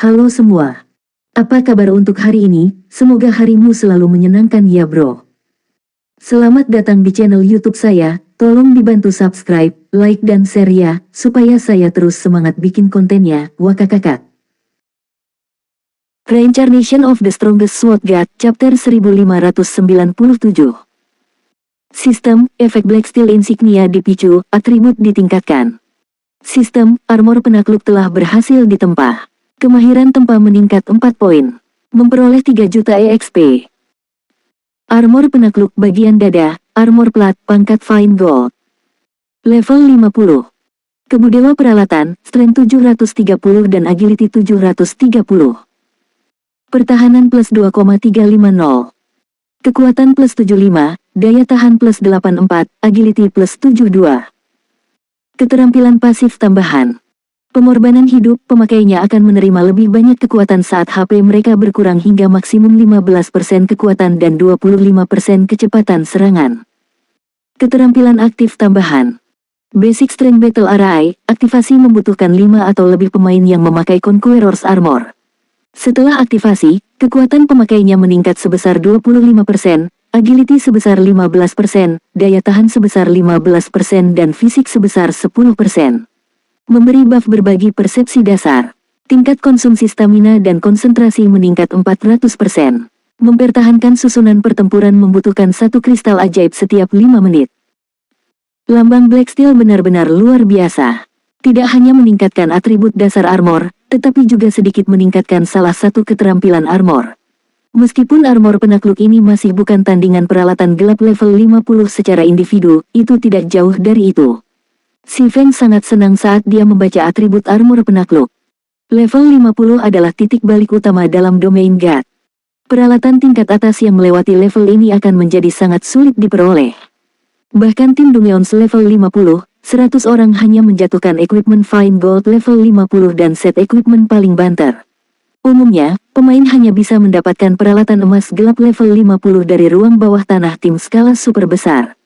Halo semua. Apa kabar untuk hari ini? Semoga harimu selalu menyenangkan ya bro. Selamat datang di channel YouTube saya. Tolong dibantu subscribe, like dan share ya, supaya saya terus semangat bikin kontennya. Wakakakak. Reincarnation of the Strongest Sword God, Chapter 1597. Sistem, efek Black Steel Insignia dipicu, atribut ditingkatkan. Sistem, armor penakluk telah berhasil ditempa. Kemahiran tempa meningkat 4 poin. Memperoleh 3 juta EXP. Armor penakluk bagian dada, armor plat, pangkat fine gold. Level 50. Kebudewa peralatan, strength 730 dan agility 730. Pertahanan plus 2,350. Kekuatan plus 75, daya tahan plus 84, agility plus 72. Keterampilan pasif tambahan. Pengorbanan hidup, pemakainya akan menerima lebih banyak kekuatan saat HP mereka berkurang hingga maksimum 15% kekuatan dan 25% kecepatan serangan. Keterampilan aktif tambahan. Basic Strength Battle Array, aktivasi membutuhkan 5 atau lebih pemain yang memakai Conqueror's Armor. Setelah aktivasi, kekuatan pemakainya meningkat sebesar 25%, agility sebesar 15%, daya tahan sebesar 15% dan fisik sebesar 10%. Memberi buff berbagi persepsi dasar. Tingkat konsumsi stamina dan konsentrasi meningkat 400%. Mempertahankan susunan pertempuran membutuhkan 1 kristal ajaib setiap 5 menit. Lambang Black Steel benar-benar luar biasa. Tidak hanya meningkatkan atribut dasar armor, tetapi juga sedikit meningkatkan salah satu keterampilan armor. Meskipun armor penakluk ini masih bukan tandingan peralatan gelap level 50 secara individu, itu tidak jauh dari itu. Si Feng sangat senang saat dia membaca atribut armor penakluk. Level 50 adalah titik balik utama dalam domain God. Peralatan tingkat atas yang melewati level ini akan menjadi sangat sulit diperoleh. Bahkan tim Dungeons level 50, 100 orang hanya menjatuhkan equipment fine gold level 50 dan set equipment paling banter. Umumnya, pemain hanya bisa mendapatkan peralatan emas gelap level 50 dari ruang bawah tanah tim skala super besar.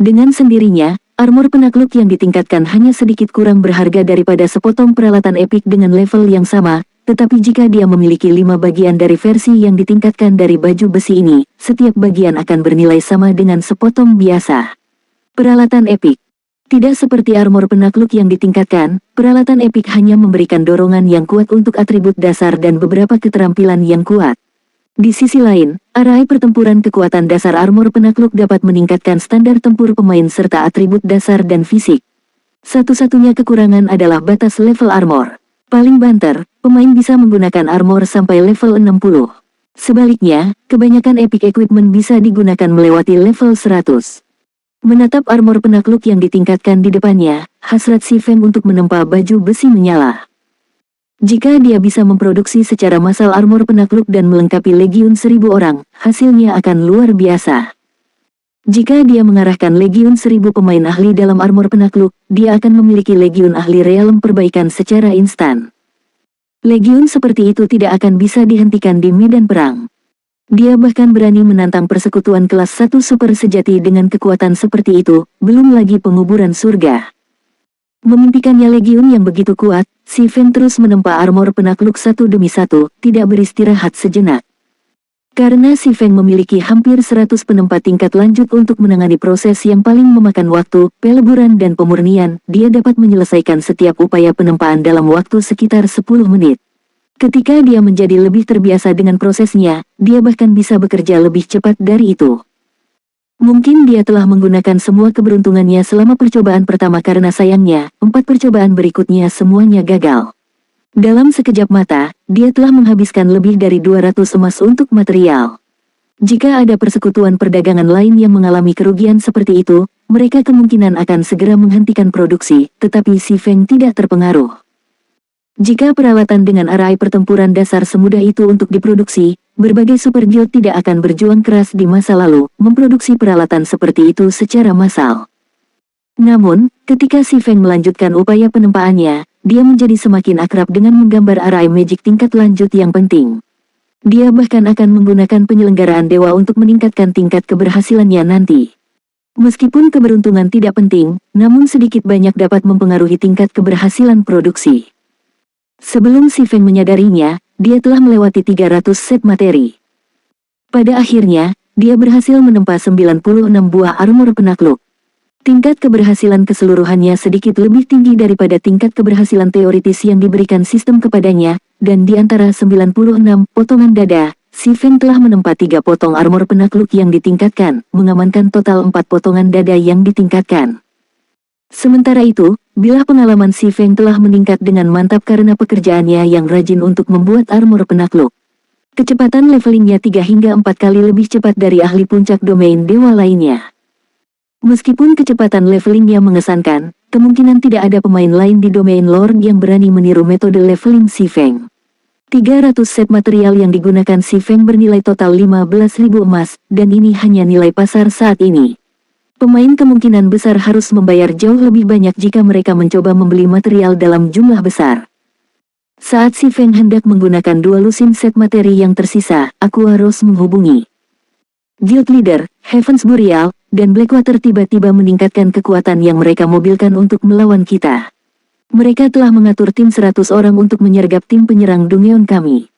Dengan sendirinya, armor penakluk yang ditingkatkan hanya sedikit kurang berharga daripada sepotong peralatan epik dengan level yang sama, tetapi jika dia memiliki 5 bagian dari versi yang ditingkatkan dari baju besi ini, setiap bagian akan bernilai sama dengan sepotong biasa. Peralatan epik. Tidak seperti armor penakluk yang ditingkatkan, peralatan epik hanya memberikan dorongan yang kuat untuk atribut dasar dan beberapa keterampilan yang kuat. Di sisi lain, arai pertempuran kekuatan dasar armor penakluk dapat meningkatkan standar tempur pemain serta atribut dasar dan fisik. Satu-satunya kekurangan adalah batas level armor. Paling banter, pemain bisa menggunakan armor sampai level 60. Sebaliknya, kebanyakan epic equipment bisa digunakan melewati level 100. Menatap armor penakluk yang ditingkatkan di depannya, hasrat si Feng untuk menempa baju besi menyala. Jika dia bisa memproduksi secara massal armor penakluk dan melengkapi legiun 1000 orang, hasilnya akan luar biasa. Jika dia mengarahkan legiun 1000 pemain ahli dalam armor penakluk, dia akan memiliki legiun ahli realm perbaikan secara instan. Legiun seperti itu tidak akan bisa dihentikan di medan perang. Dia bahkan berani menantang persekutuan kelas 1 super sejati dengan kekuatan seperti itu, belum lagi penguburan surga. Memimpikannya legiun yang begitu kuat, si Feng terus menempa armor penakluk satu demi satu, tidak beristirahat sejenak. Karena si Feng memiliki hampir 100 penempa tingkat lanjut untuk menangani proses yang paling memakan waktu, peleburan dan pemurnian, dia dapat menyelesaikan setiap upaya penempaan dalam waktu sekitar 10 menit. Ketika dia menjadi lebih terbiasa dengan prosesnya, dia bahkan bisa bekerja lebih cepat dari itu. Mungkin dia telah menggunakan semua keberuntungannya selama percobaan pertama karena sayangnya, 4 percobaan berikutnya semuanya gagal. Dalam sekejap mata, dia telah menghabiskan lebih dari 200 emas untuk material. Jika ada persekutuan perdagangan lain yang mengalami kerugian seperti itu, mereka kemungkinan akan segera menghentikan produksi, tetapi si Feng tidak terpengaruh. Jika peralatan dengan arai pertempuran dasar semudah itu untuk diproduksi, berbagai super guild tidak akan berjuang keras di masa lalu, memproduksi peralatan seperti itu secara massal. Namun, ketika si Feng melanjutkan upaya penempaannya, dia menjadi semakin akrab dengan menggambar arai magic tingkat lanjut yang penting. Dia bahkan akan menggunakan penyelenggaraan dewa untuk meningkatkan tingkat keberhasilannya nanti. Meskipun keberuntungan tidak penting, namun sedikit banyak dapat mempengaruhi tingkat keberhasilan produksi. Sebelum Si Feng menyadarinya, dia telah melewati 300 set materi. Pada akhirnya, dia berhasil menempa 96 buah armor penakluk. Tingkat keberhasilan keseluruhannya sedikit lebih tinggi daripada tingkat keberhasilan teoritis yang diberikan sistem kepadanya, dan di antara 96 potongan dada, Si Feng telah menempa 3 potong armor penakluk yang ditingkatkan, mengamankan total 4 potongan dada yang ditingkatkan. Sementara itu, bilah pengalaman Si Feng telah meningkat dengan mantap karena pekerjaannya yang rajin untuk membuat armor penakluk. Kecepatan levelingnya 3 hingga 4 kali lebih cepat dari ahli puncak domain dewa lainnya. Meskipun kecepatan levelingnya mengesankan, kemungkinan tidak ada pemain lain di domain Lord yang berani meniru metode leveling Si Feng. 300 set material yang digunakan Si Feng bernilai total 15.000 emas, dan ini hanya nilai pasar saat ini. Pemain kemungkinan besar harus membayar jauh lebih banyak jika mereka mencoba membeli material dalam jumlah besar. Saat Si Feng hendak menggunakan 2 lusin set materi yang tersisa, Aqua Rose menghubungi Guild Leader, Heavens Boreal, dan Blackwater tiba-tiba meningkatkan kekuatan yang mereka mobilkan untuk melawan kita. Mereka telah mengatur tim 100 orang untuk menyergap tim penyerang Dongeon kami.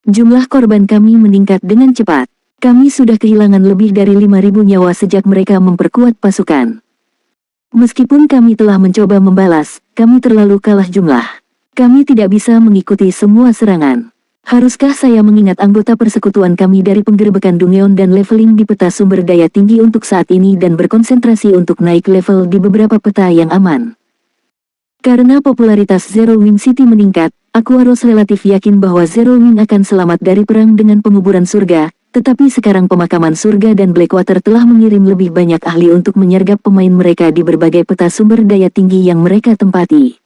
Jumlah korban kami meningkat dengan cepat. Kami sudah kehilangan lebih dari 5.000 nyawa sejak mereka memperkuat pasukan. Meskipun kami telah mencoba membalas, kami terlalu kalah jumlah. Kami tidak bisa mengikuti semua serangan. Haruskah saya mengingat anggota persekutuan kami dari penggerbekan Dongeon dan leveling di peta sumber daya tinggi untuk saat ini dan berkonsentrasi untuk naik level di beberapa peta yang aman? Karena popularitas Zero Wing City meningkat, Aqua Rose relatif yakin bahwa Zero Wing akan selamat dari perang dengan penguburan surga. Tetapi sekarang pemakaman surga dan Blackwater telah mengirim lebih banyak ahli untuk menyergap pemain mereka di berbagai peta sumber daya tinggi yang mereka tempati.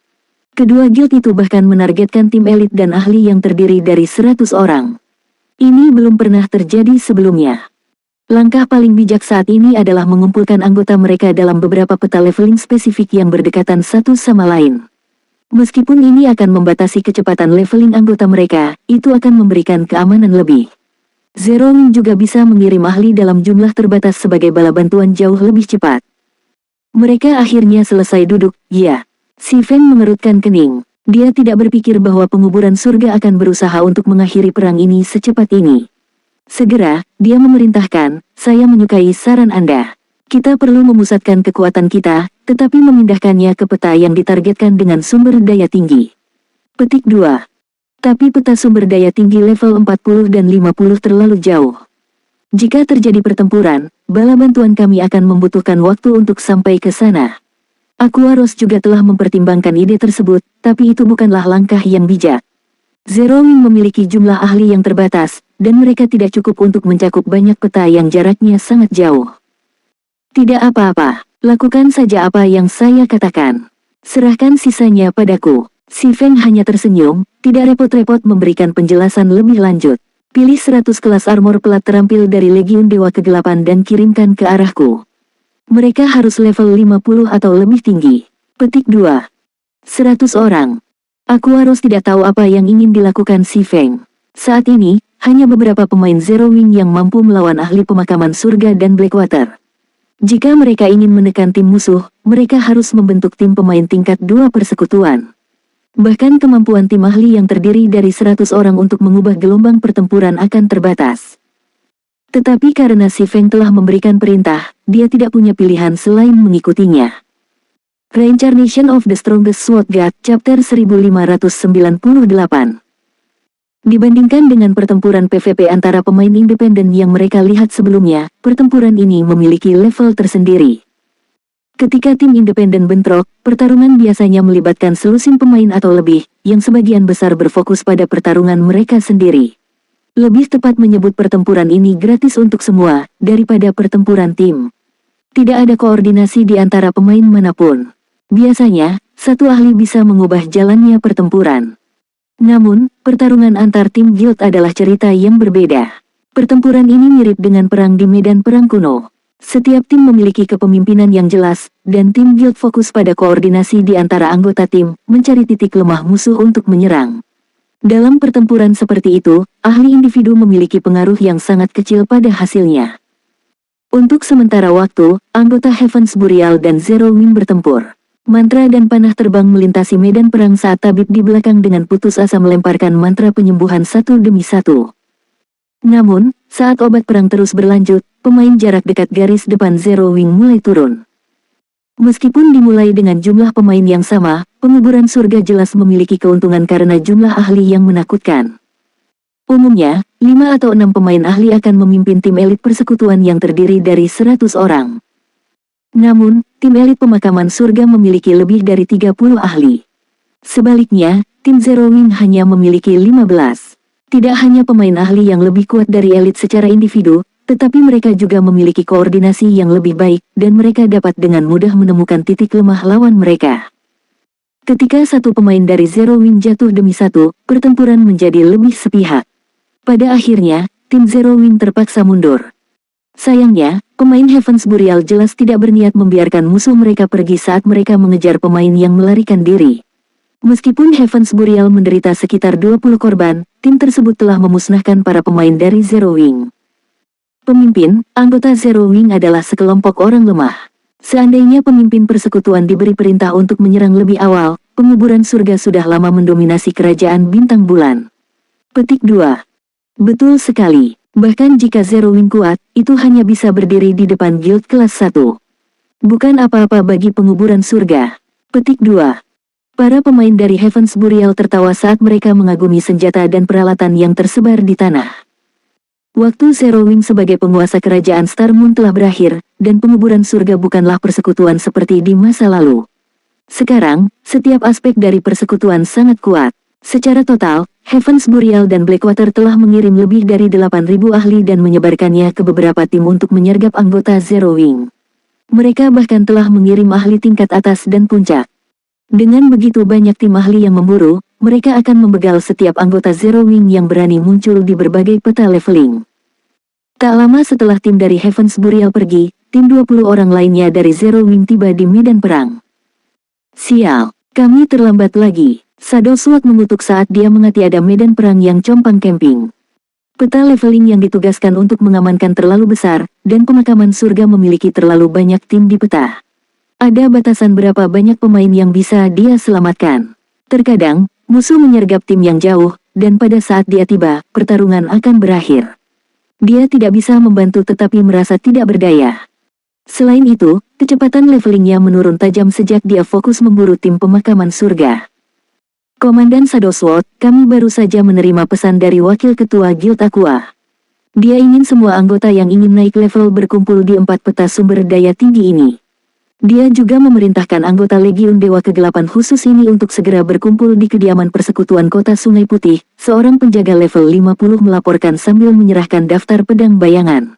Kedua guild itu bahkan menargetkan tim elit dan ahli yang terdiri dari 100 orang. Ini belum pernah terjadi sebelumnya. Langkah paling bijak saat ini adalah mengumpulkan anggota mereka dalam beberapa peta leveling spesifik yang berdekatan satu sama lain. Meskipun ini akan membatasi kecepatan leveling anggota mereka, itu akan memberikan keamanan lebih. Zero Wing juga bisa mengirim ahli dalam jumlah terbatas sebagai bala bantuan jauh lebih cepat. Mereka akhirnya selesai duduk, ya. Si Feng mengerutkan kening. Dia tidak berpikir bahwa penguburan surga akan berusaha untuk mengakhiri perang ini secepat ini. Segera, dia memerintahkan, saya menyukai saran Anda. Kita perlu memusatkan kekuatan kita, tetapi memindahkannya ke peta yang ditargetkan dengan sumber daya tinggi. Petik 2. Tapi peta sumber daya tinggi level 40 dan 50 terlalu jauh. Jika terjadi pertempuran, bala bantuan kami akan membutuhkan waktu untuk sampai ke sana. Aqua Rose juga telah mempertimbangkan ide tersebut, tapi itu bukanlah langkah yang bijak. Zero Wing memiliki jumlah ahli yang terbatas, dan mereka tidak cukup untuk mencakup banyak peta yang jaraknya sangat jauh. Tidak apa-apa, lakukan saja apa yang saya katakan. Serahkan sisanya padaku. Si Feng hanya tersenyum, tidak repot-repot memberikan penjelasan lebih lanjut. Pilih 100 kelas armor pelat terampil dari Legiun Dewa Kegelapan dan kirimkan ke arahku. Mereka harus level 50 atau lebih tinggi. Petik 2. 100 orang. Aqua Rose tidak tahu apa yang ingin dilakukan Si Feng. Saat ini, hanya beberapa pemain Zero Wing yang mampu melawan ahli pemakaman surga dan Blackwater. Jika mereka ingin menekan tim musuh, mereka harus membentuk tim pemain tingkat 2 persekutuan. Bahkan kemampuan tim ahli yang terdiri dari 100 orang untuk mengubah gelombang pertempuran akan terbatas. Tetapi karena Si Feng telah memberikan perintah, dia tidak punya pilihan selain mengikutinya. Reincarnation of the Strongest Sword God, Chapter 1598. Dibandingkan dengan pertempuran PvP antara pemain independen yang mereka lihat sebelumnya, pertempuran ini memiliki level tersendiri. Ketika tim independen bentrok, pertarungan biasanya melibatkan selusin pemain atau lebih, yang sebagian besar berfokus pada pertarungan mereka sendiri. Lebih tepat menyebut pertempuran ini gratis untuk semua, daripada pertempuran tim. Tidak ada koordinasi di antara pemain manapun. Biasanya, satu ahli bisa mengubah jalannya pertempuran. Namun, pertarungan antar tim guild adalah cerita yang berbeda. Pertempuran ini mirip dengan perang di medan perang kuno. Setiap tim memiliki kepemimpinan yang jelas, dan tim guild fokus pada koordinasi di antara anggota tim, mencari titik lemah musuh untuk menyerang. Dalam pertempuran seperti itu, ahli individu memiliki pengaruh yang sangat kecil pada hasilnya. Untuk sementara waktu, anggota Heavens Boreal dan Zero Wing bertempur. Mantra dan panah terbang melintasi medan perang saat tabib di belakang dengan putus asa melemparkan mantra penyembuhan satu demi satu. Namun, saat obat perang terus berlanjut, pemain jarak dekat garis depan Zero Wing mulai turun. Meskipun dimulai dengan jumlah pemain yang sama, penguburan surga jelas memiliki keuntungan karena jumlah ahli yang menakutkan. Umumnya, 5 atau 6 pemain ahli akan memimpin tim elit persekutuan yang terdiri dari 100 orang. Namun, tim elit pemakaman surga memiliki lebih dari 30 ahli. Sebaliknya, tim Zero Wing hanya memiliki 15. Tidak hanya pemain ahli yang lebih kuat dari elit secara individu, tetapi mereka juga memiliki koordinasi yang lebih baik, dan mereka dapat dengan mudah menemukan titik lemah lawan mereka. Ketika satu pemain dari Zero Wing jatuh demi satu, pertempuran menjadi lebih sepihak. Pada akhirnya, tim Zero Wing terpaksa mundur. Sayangnya, pemain Heaven's Burial jelas tidak berniat membiarkan musuh mereka pergi saat mereka mengejar pemain yang melarikan diri. Meskipun Heaven's Burial menderita sekitar 20 korban, tim tersebut telah memusnahkan para pemain dari Zero Wing. Pemimpin, anggota Zero Wing adalah sekelompok orang lemah. Seandainya pemimpin persekutuan diberi perintah untuk menyerang lebih awal, penguburan surga sudah lama mendominasi kerajaan bintang bulan. Petik 2. Betul sekali. Bahkan jika Zero Wing kuat, itu hanya bisa berdiri di depan guild kelas 1. Bukan apa-apa bagi penguburan surga. Petik 2. Para pemain dari Heaven's Burial tertawa saat mereka mengagumi senjata dan peralatan yang tersebar di tanah. Waktu Zero Wing sebagai penguasa kerajaan Star Moon telah berakhir, dan penguburan surga bukanlah persekutuan seperti di masa lalu. Sekarang, setiap aspek dari persekutuan sangat kuat. Secara total, Heaven's Burial dan Blackwater telah mengirim lebih dari 8.000 ahli dan menyebarkannya ke beberapa tim untuk menyergap anggota Zero Wing. Mereka bahkan telah mengirim ahli tingkat atas dan puncak. Dengan begitu banyak tim ahli yang memburu, mereka akan membegal setiap anggota Zero Wing yang berani muncul di berbagai peta leveling. Tak lama setelah tim dari Heaven's Burial pergi, tim 20 orang lainnya dari Zero Wing tiba di medan perang. Sial, kami terlambat lagi. Shadow Sword mengutuk saat dia mengatiada medan perang yang compang camping. Peta leveling yang ditugaskan untuk mengamankan terlalu besar, dan pemakaman surga memiliki terlalu banyak tim di peta. Ada batasan berapa banyak pemain yang bisa dia selamatkan. Terkadang, musuh menyergap tim yang jauh, dan pada saat dia tiba, pertarungan akan berakhir. Dia tidak bisa membantu tetapi merasa tidak berdaya. Selain itu, kecepatan levelingnya menurun tajam sejak dia fokus memburu tim pemakaman surga. Komandan Shadow Sword, kami baru saja menerima pesan dari Wakil Ketua Guild Aqua. Dia ingin semua anggota yang ingin naik level berkumpul di 4 peta sumber daya tinggi ini. Dia juga memerintahkan anggota Legiun Dewa Kegelapan khusus ini untuk segera berkumpul di kediaman persekutuan kota Sungai Putih. Seorang penjaga level 50 melaporkan sambil menyerahkan daftar pedang bayangan.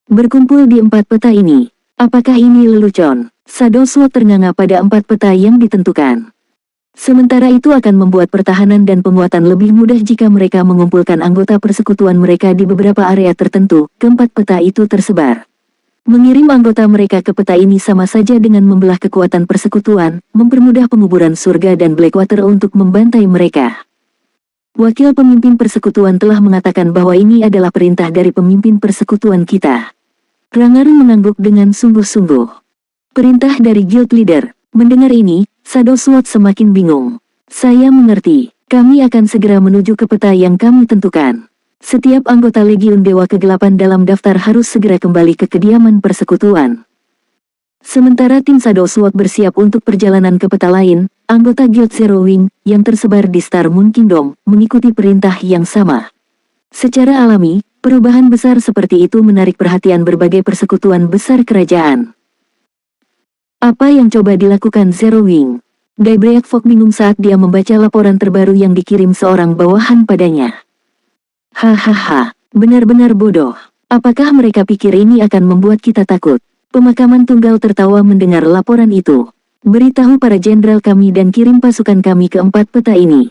Berkumpul di 4 peta ini. Apakah ini lelucon? Shadow Sword ternganga pada 4 peta yang ditentukan. Sementara itu akan membuat pertahanan dan penguatan lebih mudah jika mereka mengumpulkan anggota persekutuan mereka di beberapa area tertentu. Keempat peta itu tersebar. Mengirim anggota mereka ke peta ini sama saja dengan membelah kekuatan persekutuan, mempermudah penguburan surga dan Blackwater untuk membantai mereka. Wakil pemimpin persekutuan telah mengatakan bahwa ini adalah perintah dari pemimpin persekutuan kita. Rangaru mengangguk dengan sungguh-sungguh. Perintah dari guild leader. Mendengar ini, Shadow Sword semakin bingung. Saya mengerti, kami akan segera menuju ke peta yang kami tentukan. Setiap anggota Legiun Dewa Kegelapan dalam daftar harus segera kembali ke kediaman persekutuan. Sementara tim Shadow Sword bersiap untuk perjalanan ke peta lain, anggota Guild Zero Wing, yang tersebar di Star Moon Kingdom, mengikuti perintah yang sama. Secara alami, perubahan besar seperti itu menarik perhatian berbagai persekutuan besar kerajaan. Apa yang coba dilakukan Zero Wing? Daybreak Fog bingung saat dia membaca laporan terbaru yang dikirim seorang bawahan padanya. Hahaha, benar-benar bodoh. Apakah mereka pikir ini akan membuat kita takut? Pemakaman Tunggal tertawa mendengar laporan itu. Beritahu para jenderal kami dan kirim pasukan kami ke 4 peta ini.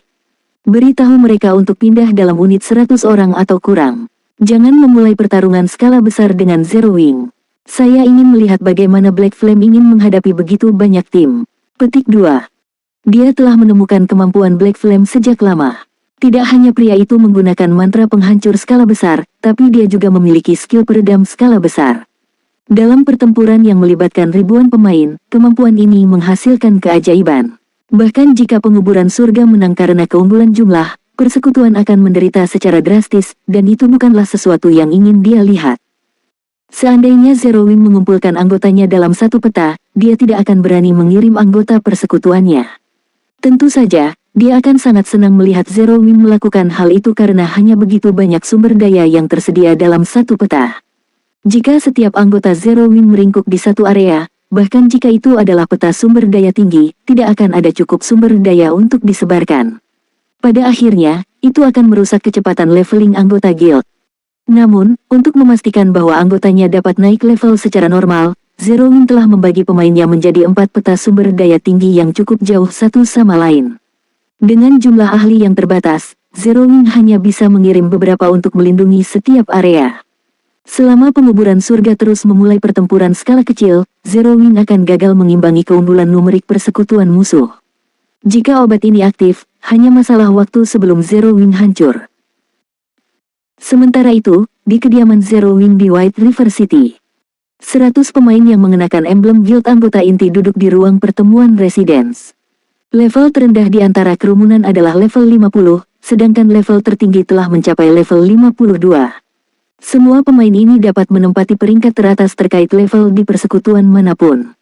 Beritahu mereka untuk pindah dalam unit 100 orang atau kurang. Jangan memulai pertarungan skala besar dengan Zero Wing. Saya ingin melihat bagaimana Black Flame ingin menghadapi begitu banyak tim. Petik 2. Dia telah menemukan kemampuan Black Flame sejak lama. Tidak hanya pria itu menggunakan mantra penghancur skala besar, tapi dia juga memiliki skill peredam skala besar. Dalam pertempuran yang melibatkan ribuan pemain, kemampuan ini menghasilkan keajaiban. Bahkan jika penguburan surga menang karena keunggulan jumlah, persekutuan akan menderita secara drastis, dan itu bukanlah sesuatu yang ingin dia lihat. Seandainya Zero Wing mengumpulkan anggotanya dalam satu peta, dia tidak akan berani mengirim anggota persekutuannya. Tentu saja, dia akan sangat senang melihat Zero Wing melakukan hal itu karena hanya begitu banyak sumber daya yang tersedia dalam satu peta. Jika setiap anggota Zero Wing meringkuk di satu area, bahkan jika itu adalah peta sumber daya tinggi, tidak akan ada cukup sumber daya untuk disebarkan. Pada akhirnya, itu akan merusak kecepatan leveling anggota guild. Namun, untuk memastikan bahwa anggotanya dapat naik level secara normal, Zero Wing telah membagi pemainnya menjadi 4 peta sumber daya tinggi yang cukup jauh satu sama lain. Dengan jumlah ahli yang terbatas, Zero Wing hanya bisa mengirim beberapa untuk melindungi setiap area. Selama penguburan surga terus memulai pertempuran skala kecil, Zero Wing akan gagal mengimbangi keunggulan numerik persekutuan musuh. Jika obat ini aktif, hanya masalah waktu sebelum Zero Wing hancur. Sementara itu, di kediaman Zero Wing di White River City, 100 pemain yang mengenakan emblem guild anggota inti duduk di ruang pertemuan residence. Level terendah di antara kerumunan adalah level 50, sedangkan level tertinggi telah mencapai level 52. Semua pemain ini dapat menempati peringkat teratas terkait level di persekutuan manapun.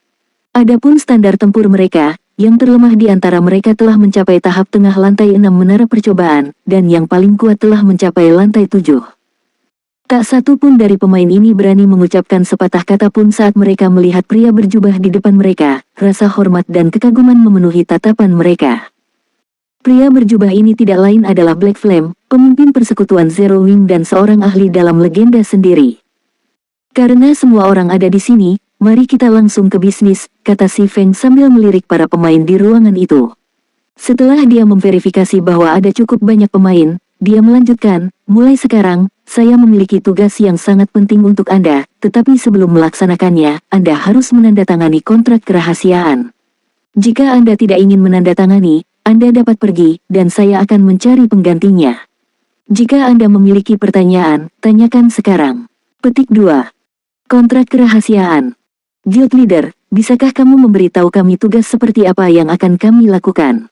Adapun standar tempur mereka, yang terlemah di antara mereka telah mencapai tahap tengah lantai 6 menara percobaan, dan yang paling kuat telah mencapai lantai 7. Tak satu pun dari pemain ini berani mengucapkan sepatah kata pun saat mereka melihat pria berjubah di depan mereka, rasa hormat dan kekaguman memenuhi tatapan mereka. Pria berjubah ini tidak lain adalah Black Flame, pemimpin persekutuan Zero Wing dan seorang ahli dalam legenda sendiri. Karena semua orang ada di sini, mari kita langsung ke bisnis, kata si Feng sambil melirik para pemain di ruangan itu. Setelah dia memverifikasi bahwa ada cukup banyak pemain, dia melanjutkan, mulai sekarang, saya memiliki tugas yang sangat penting untuk Anda, tetapi sebelum melaksanakannya, Anda harus menandatangani kontrak kerahasiaan. Jika Anda tidak ingin menandatangani, Anda dapat pergi, dan saya akan mencari penggantinya. Jika Anda memiliki pertanyaan, tanyakan sekarang. Petik 2. Kontrak kerahasiaan. Guild Leader, bisakah kamu memberitahu kami tugas seperti apa yang akan kami lakukan?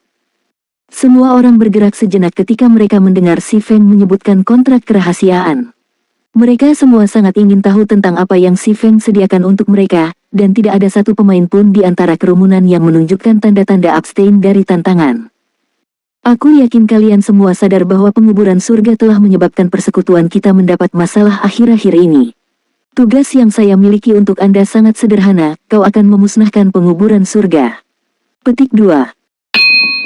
Semua orang bergerak sejenak ketika mereka mendengar si Feng menyebutkan kontrak kerahasiaan. Mereka semua sangat ingin tahu tentang apa yang si Feng sediakan untuk mereka, dan tidak ada satu pemain pun di antara kerumunan yang menunjukkan tanda-tanda abstain dari tantangan. Aku yakin kalian semua sadar bahwa penguburan surga telah menyebabkan persekutuan kita mendapat masalah akhir-akhir ini. Tugas yang saya miliki untuk Anda sangat sederhana, kau akan memusnahkan penguburan surga. Petik 2.